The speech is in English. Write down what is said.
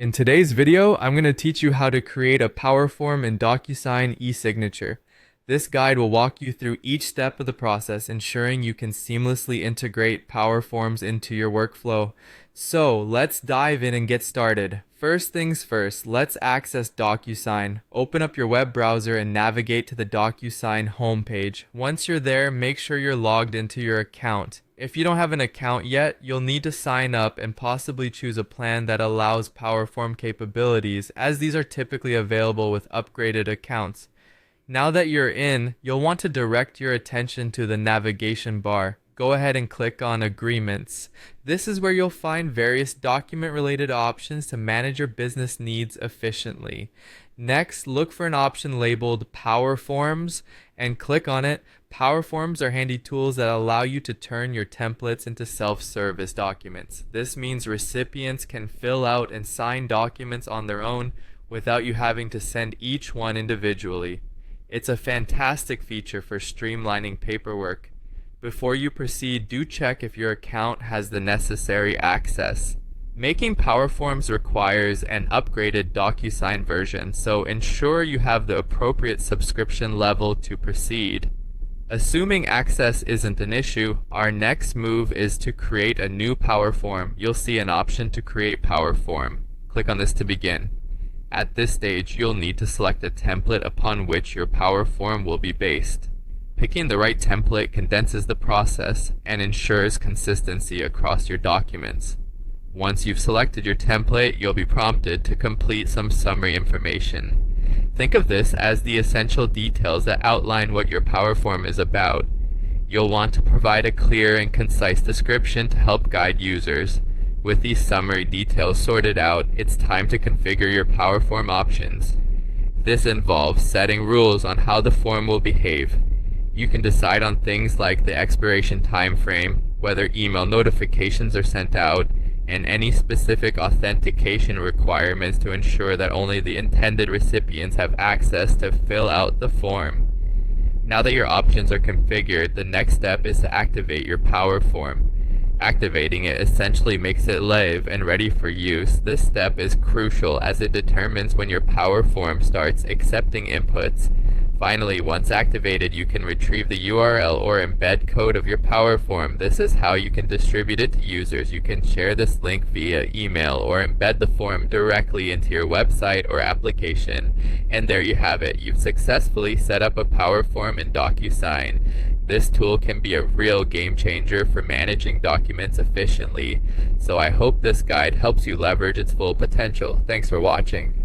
In today's video, I'm going to teach you how to create a PowerForm in DocuSign eSignature. This guide will walk you through each step of the process, ensuring you can seamlessly integrate PowerForms into your workflow. So let's dive in and get started. First things first, let's access DocuSign. Open up your web browser and navigate to the DocuSign homepage. Once you're there, make sure you're logged into your account. If you don't have an account yet, you'll need to sign up and possibly choose a plan that allows PowerForm capabilities, as these are typically available with upgraded accounts. Now that you're in, you'll want to direct your attention to the navigation bar. Go ahead and click on Agreements. This is where you'll find various document-related options to manage your business needs efficiently. Next, look for an option labeled PowerForms and click on it. PowerForms are handy tools that allow you to turn your templates into self-service documents. This means recipients can fill out and sign documents on their own without you having to send each one individually. It's a fantastic feature for streamlining paperwork. Before you proceed, do check if your account has the necessary access. Making PowerForms requires an upgraded DocuSign version, so ensure you have the appropriate subscription level to proceed. Assuming access isn't an issue, our next move is to create a new PowerForm. You'll see an option to create PowerForm. Click on this to begin. At this stage, you'll need to select a template upon which your PowerForm will be based. Picking the right template condenses the process and ensures consistency across your documents. Once you've selected your template, you'll be prompted to complete some summary information. Think of this as the essential details that outline what your PowerForm is about. You'll want to provide a clear and concise description to help guide users. With these summary details sorted out, it's time to configure your PowerForm options. This involves setting rules on how the form will behave. You can decide on things like the expiration time frame, whether email notifications are sent out, and any specific authentication requirements to ensure that only the intended recipients have access to fill out the form. Now that your options are configured, the next step is to activate your PowerForm. Activating it essentially makes it live and ready for use. This step is crucial as it determines when your PowerForm starts accepting inputs. Finally, once activated, you can retrieve the URL or embed code of your PowerForm. This is how you can distribute it to users. You can share this link via email or embed the form directly into your website or application. And there you have it. You've successfully set up a PowerForm in DocuSign. This tool can be a real game changer for managing documents efficiently. So I hope this guide helps you leverage its full potential. Thanks for watching.